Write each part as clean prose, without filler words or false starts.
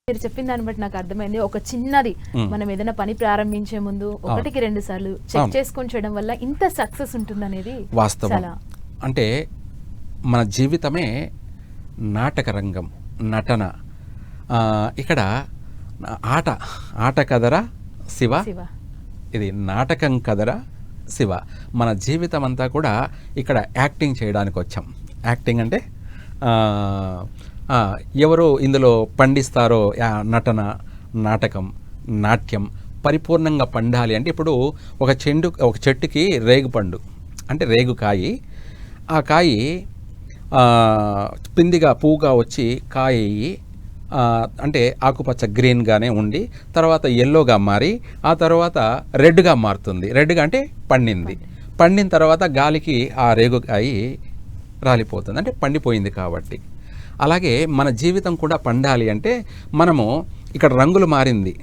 మీరు చెప్పిన దాన్ని బట్టి నాకు అర్థమైంది. ఒక చిన్నది మనం ఏదైనా పని ప్రారంభించే ముందు 1కి 2 సార్లు చెక్ చేసుకొని చేయడం వల్ల ఇంత సక్సెస్ ఉంటుందనేది వాస్తవం. అంటే మన జీవితమే నాటక రంగం, నటన. ఇక్కడ ఆట కదరా శివ, ఇది నాటకం కదరా శివ. మన జీవితం అంతా కూడా ఇక్కడ యాక్టింగ్ చేయడానికి వచ్చాం. యాక్టింగ్ అంటే ఎవరు ఇందులో పండిస్తారో నటన, నాటకం, నాట్యం పరిపూర్ణంగా పండాలి అంటే ఇప్పుడు ఒక చెట్టుకి రేగుపండు అంటే రేగుకాయి, ఆ కాయి పిందిగా పువ్వుగా వచ్చి కాయ అంటే ఆకుపచ్చ గ్రీన్గానే ఉండి తర్వాత ఎల్లోగా మారి ఆ తర్వాత రెడ్గా మారుతుంది. రెడ్గా అంటే పండిన తర్వాత గాలికి ఆ రేగుకాయి రాలిపోతుంది, అంటే పండిపోయింది కాబట్టి. అలాగే మన జీవితం కూడా పండాలి అంటే మనము ఇక్కడ రంగులు మారింది.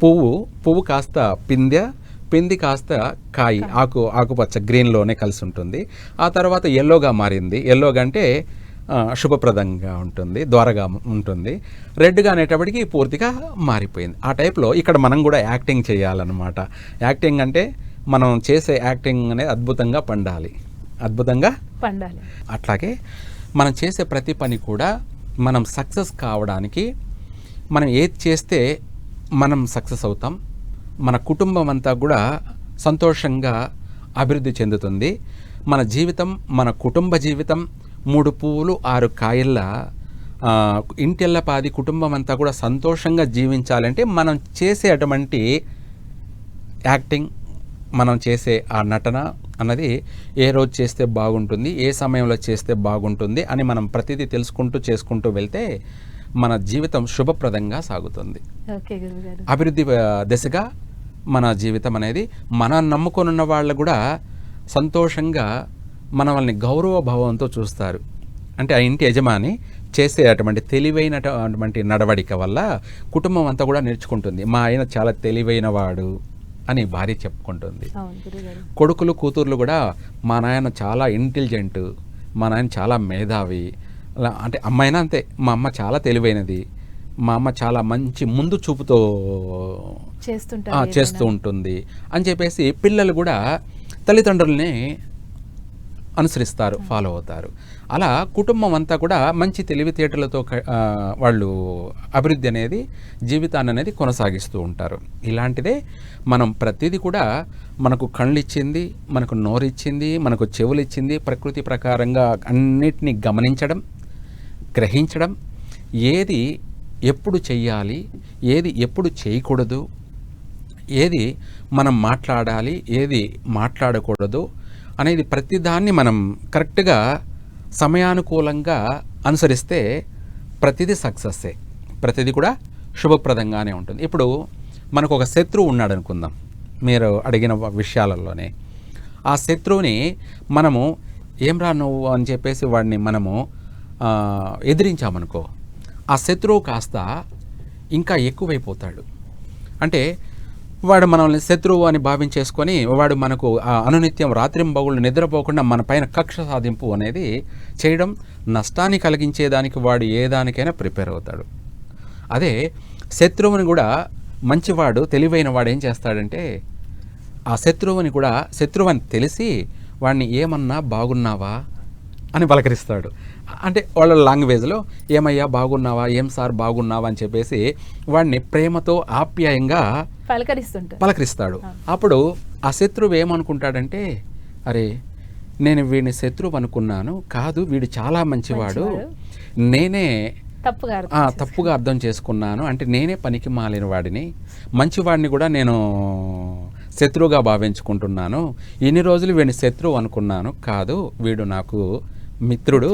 పువ్వు కాస్త పిండి కాస్త కాయి ఆకుపచ్చ గ్రీన్లోనే కలిసి ఉంటుంది. ఆ తర్వాత ఎల్లోగా మారింది. ఎల్లోగా అంటే శుభప్రదంగా ఉంటుంది, ద్వారగా ఉంటుంది. రెడ్గా అనేటప్పటికి పూర్తిగా మారిపోయింది. ఆ టైప్లో ఇక్కడ మనం కూడా యాక్టింగ్ చేయాలన్నమాట. యాక్టింగ్ అంటే మనం చేసే యాక్టింగ్ అనేది అద్భుతంగా పండాలి. అట్లాగే మనం చేసే ప్రతి పని కూడా మనం సక్సెస్ కావడానికి మనం ఏది చేస్తే మనం సక్సెస్ అవుతాం, మన కుటుంబం అంతా కూడా సంతోషంగా అభివృద్ధి చెందుతుంది. మన జీవితం, మన కుటుంబ జీవితం 3 పువ్వులు 6 కాయల్లా ఇంటిల్లపాది కుటుంబం అంతా కూడా సంతోషంగా జీవించాలంటే మనం చేసే అటువంటి యాక్టింగ్, మనం చేసే ఆ నటన అన్నది ఏ రోజు చేస్తే బాగుంటుంది, ఏ సమయంలో చేస్తే బాగుంటుంది అని మనం ప్రతిదీ తెలుసుకుంటూ చేసుకుంటూ వెళ్తే మన జీవితం శుభప్రదంగా సాగుతుంది. అభివృద్ధి దిశగా మన జీవితం అనేది మనం నమ్ముకొనున్న వాళ్ళు కూడా సంతోషంగా మన వాళ్ళని గౌరవ భావంతో చూస్తారు. అంటే ఆ ఇంటి యజమాని చేసే అటువంటి తెలివైనటువంటి నడవడిక వల్ల కుటుంబం అంతా కూడా నేర్చుకుంటుంది. మా ఆయన చాలా తెలివైన వాడు అని భార్య చెప్పుకుంటుంది. కొడుకులు కూతుర్లు కూడా మా నాయన చాలా ఇంటెలిజెంట్, మా నాయన చాలా మేధావి, అంటే అమ్మాయినా అంతే, మా అమ్మ చాలా తెలివైనది, మా అమ్మ చాలా మంచి ముందు చూపుతో చేస్తూ ఉంటుంది అని చెప్పేసి పిల్లలు కూడా తల్లిదండ్రుల్ని అనుసరిస్తారు, ఫాలో అవుతారు. అలా కుటుంబం అంతా కూడా మంచి తెలివితేటలతో వాళ్ళు అభివృద్ధి అనేది జీవితాన్ని అనేది కొనసాగిస్తూ ఉంటారు. ఇలాంటిదే మనం ప్రతిదీ కూడా మనకు కళ్ళు ఇచ్చింది, మనకు నోరు ఇచ్చింది, మనకు చెవులు ఇచ్చింది, ప్రకృతి ప్రకారంగా అన్నిటినీ గమనించడం, గ్రహించడం, ఏది ఎప్పుడు చెయ్యాలి, ఏది ఎప్పుడు చేయకూడదు, ఏది మనం మాట్లాడాలి, ఏది మాట్లాడకూడదు అనేది ప్రతిదాన్ని మనం కరెక్ట్గా సమయానుకూలంగా అనుసరిస్తే ప్రతిదీ సక్సెస్సే, ప్రతిదీ కూడా శుభప్రదంగానే ఉంటుంది. ఇప్పుడు మనకు ఒక శత్రువు ఉన్నాడు అనుకుందాం, మీరు అడిగిన విషయాలలోనే. ఆ శత్రువుని మనము ఏమ్రా నువ్వు అని చెప్పేసి వాడిని మనము ఎదిరించామనుకో, ఆ శత్రువు కాస్త ఇంకా ఎక్కువైపోతాడు. అంటే వాడు మనల్ని శత్రువు అని భావించేసుకొని వాడు మనకు అనునిత్యం రాత్రింబగళ్ళు నిద్రపోకుండా మన పైన కక్ష సాధింపు అనేది చేయడం, నష్టాన్ని కలిగించేదానికి వాడు ఏ దానికైనా ప్రిపేర్ అవుతాడు. అదే శత్రువుని కూడా మంచివాడు, తెలివైన వాడు ఏం చేస్తాడంటే ఆ శత్రువుని కూడా శత్రువు అని తెలిసి వాడిని ఏమన్నా బాగున్నావా అని పలకరిస్తాడు. అంటే వాళ్ళ లాంగ్వేజ్లో ఏమయ్యా బాగున్నావా, ఏం సార్ బాగున్నావా అని చెప్పేసి వాడిని ప్రేమతో ఆప్యాయంగా పలకరిస్తాడు. అప్పుడు ఆ శత్రువు ఏమనుకుంటాడంటే, అరే నేను వీడిని శత్రువు అనుకున్నాను, కాదు వీడు చాలా మంచివాడు, నేనే తప్పుగా అర్థం చేసుకున్నాను, అంటే నేనే పనికి మాలిన వాడిని, మంచివాడిని కూడా నేను శత్రువుగా భావించుకుంటున్నాను, ఇన్ని రోజులు వీడిని శత్రువు అనుకున్నాను, కాదు వీడు నాకు మిత్రుడు.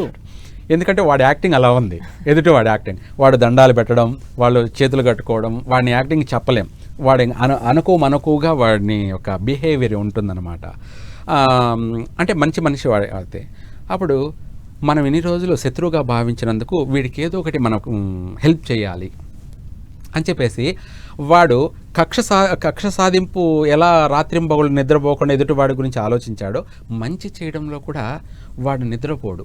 ఎందుకంటే వాడి యాక్టింగ్ అలా ఉంది, ఎదుటి వాడి యాక్టింగ్, వాడు దండాలు పెట్టడం, వాళ్ళు చేతులు కట్టుకోవడం, వాడిని యాక్టింగ్ చెప్పలేం, వాడి అనుకువగా వాడిని ఒక బిహేవియర్ ఉంటుందన్నమాట. అంటే మంచి మనిషి వాడి అయితే అప్పుడు మనం ఇన్ని రోజులు శత్రువుగా భావించినందుకు వీడికి ఏదో ఒకటి మనకు హెల్ప్ చేయాలి అని చెప్పేసి వాడు కక్ష సాధింపు ఎలా రాత్రింబగళ్ళు నిద్రపోకుండా ఎదుటివాడి గురించి ఆలోచించాడో మంచి చేయడంలో కూడా వాడు నిద్రపోడు.